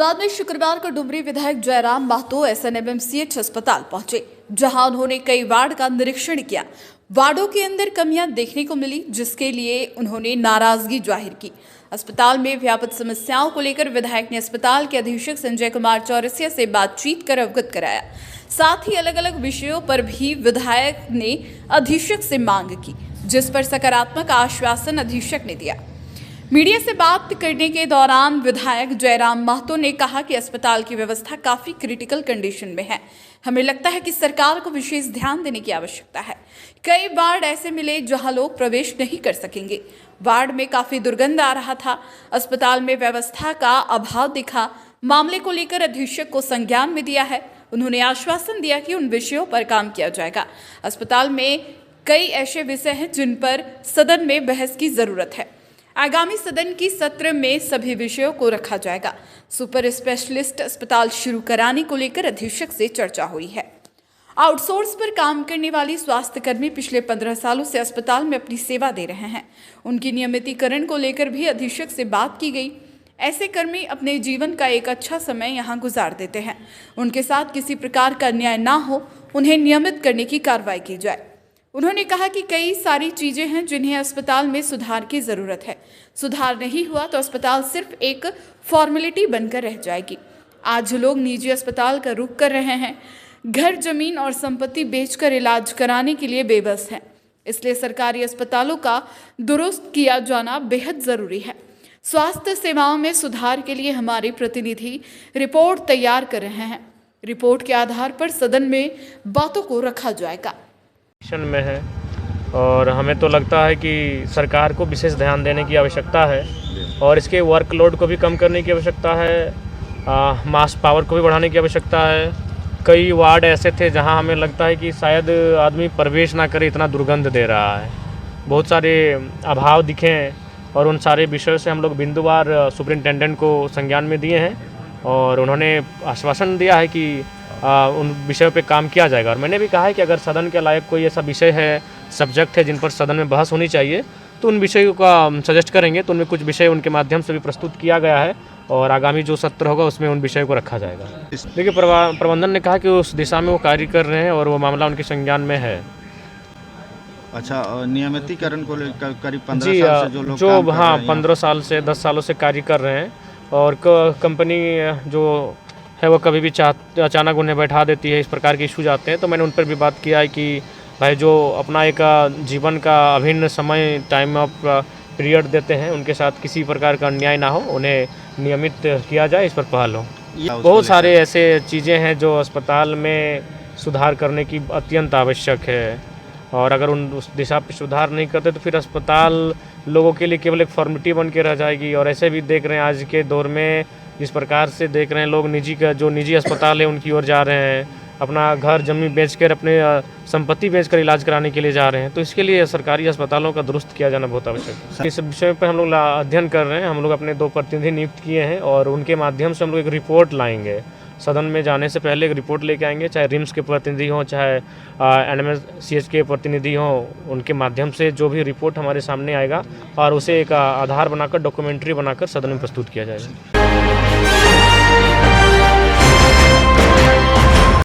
धनबाद में शुक्रवार को डुमरी विधायक जयराम महतो SNMMCH अस्पताल पहुंचे, जहां उन्होंने कई वार्ड का निरीक्षण किया। वार्डों के अंदर कमियां देखने को मिली, जिसके लिए उन्होंने नाराजगी जाहिर की। अस्पताल में व्यापक समस्याओं को लेकर विधायक ने अस्पताल के अधीक्षक संजय कुमार चौरसिया से बातचीत कर अवगत कराया। साथ ही अलग अलग विषयों पर भी विधायक ने अधीक्षक से मांग की, जिस पर सकारात्मक आश्वासन अधीक्षक ने दिया। मीडिया से बात करने के दौरान विधायक जयराम महतो ने कहा कि अस्पताल की व्यवस्था काफी क्रिटिकल कंडीशन में है। हमें लगता है कि सरकार को विशेष ध्यान देने की आवश्यकता है। कई वार्ड ऐसे मिले जहां लोग प्रवेश नहीं कर सकेंगे। वार्ड में काफी दुर्गंध आ रहा था। अस्पताल में व्यवस्था का अभाव दिखा। मामले को लेकर अधीक्षक को संज्ञान में दिया है। उन्होंने आश्वासन दिया कि उन विषयों पर काम किया जाएगा। अस्पताल में कई ऐसे विषय हैं जिन पर सदन में बहस की जरूरत है। आगामी सदन की सत्र में सभी विषयों को रखा जाएगा। सुपर स्पेशलिस्ट अस्पताल शुरू कराने को लेकर अधीक्षक से चर्चा हुई है। आउटसोर्स पर काम करने वाली स्वास्थ्यकर्मी पिछले 15 सालों से अस्पताल में अपनी सेवा दे रहे हैं। उनकी नियमितीकरण को लेकर भी अधीक्षक से बात की गई। ऐसे कर्मी अपने जीवन का एक अच्छा समय यहाँ गुजार देते हैं। उनके साथ किसी प्रकार का अन्याय ना हो, उन्हें नियमित करने की कार्रवाई की जाए। उन्होंने कहा कि कई सारी चीजें हैं जिन्हें अस्पताल में सुधार की जरूरत है। सुधार नहीं हुआ तो अस्पताल सिर्फ एक फॉर्मेलिटी बनकर रह जाएगी। आज लोग निजी अस्पताल का रुख कर रहे हैं। घर, जमीन और संपत्ति बेचकर इलाज कराने के लिए बेबस हैं। इसलिए सरकारी अस्पतालों का दुरुस्त किया जाना बेहद जरूरी है। स्वास्थ्य सेवाओं में सुधार के लिए हमारे प्रतिनिधि रिपोर्ट तैयार कर रहे हैं। रिपोर्ट के आधार पर सदन में बातों को रखा जाएगा में है और हमें तो लगता है कि सरकार को विशेष ध्यान देने की आवश्यकता है और इसके वर्कलोड को भी कम करने की आवश्यकता है। मास पावर को भी बढ़ाने की आवश्यकता है। कई वार्ड ऐसे थे जहां हमें लगता है कि शायद आदमी प्रवेश ना करे, इतना दुर्गंध दे रहा है। बहुत सारे अभाव दिखे हैं और उन सारे विषयों से हम लोग बिंदुवार सुपरिंटेंडेंट को संज्ञान में दिए हैं और उन्होंने आश्वासन दिया है कि उन विषयों पे काम किया जाएगा। और मैंने भी कहा है कि अगर सदन के लायक कोई ऐसा विषय है, सब्जेक्ट है जिन पर सदन में बहस होनी चाहिए, तो उन विषयों का सजेस्ट करेंगे। तो उनमें कुछ विषय उनके माध्यम से भी प्रस्तुत किया गया है और आगामी जो सत्र होगा उसमें उन विषयों को रखा जाएगा। देखिए, प्रबंधन ने कहा कि उस दिशा में वो कार्य कर रहे हैं और वो मामला उनके संज्ञान में है। अच्छा, नियमितीकरण को लेकर करीब 15 साल से जो लोग काम कर रहे हैं 15 साल से 10 सालों से कार्य कर रहे हैं और कंपनी जो है वो कभी भी अचानक उन्हें बैठा देती है। इस प्रकार के इशूज आते हैं। तो मैंने उन पर भी बात किया है कि भाई जो अपना एक जीवन का अभिन्न समय, टाइम ऑफ पीरियड देते हैं, उनके साथ किसी प्रकार का अन्याय ना हो, उन्हें नियमित किया जाए, इस पर पहल हो। बहुत सारे ऐसे चीज़ें हैं जो अस्पताल में सुधार करने की अत्यंत आवश्यक है और अगर उस दिशा पर सुधार नहीं करते तो फिर अस्पताल लोगों के लिए केवल एक फॉर्मेलिटी बन के रह जाएगी। और ऐसे भी देख रहे हैं आज के दौर में, जिस प्रकार से देख रहे हैं लोग निजी अस्पताल है उनकी ओर जा रहे हैं, अपना घर जमीन बेचकर, अपने संपत्ति बेचकर इलाज कराने के लिए जा रहे हैं। तो इसके लिए सरकारी अस्पतालों का दुरुस्त किया जाना बहुत आवश्यक है। इस विषय पर हम लोग अध्ययन कर रहे हैं। हम लोग अपने 2 प्रतिनिधि नियुक्त किए हैं और उनके माध्यम से हम लोग एक रिपोर्ट लाएंगे। सदन में जाने से पहले एक रिपोर्ट लेके आएंगे, चाहे रिम्स के प्रतिनिधि हों, चाहे NMCH के प्रतिनिधि हों। उनके माध्यम से जो भी रिपोर्ट हमारे सामने आएगा और उसे एक आधार बनाकर, डॉक्यूमेंट्री बनाकर सदन में प्रस्तुत किया जाएगा।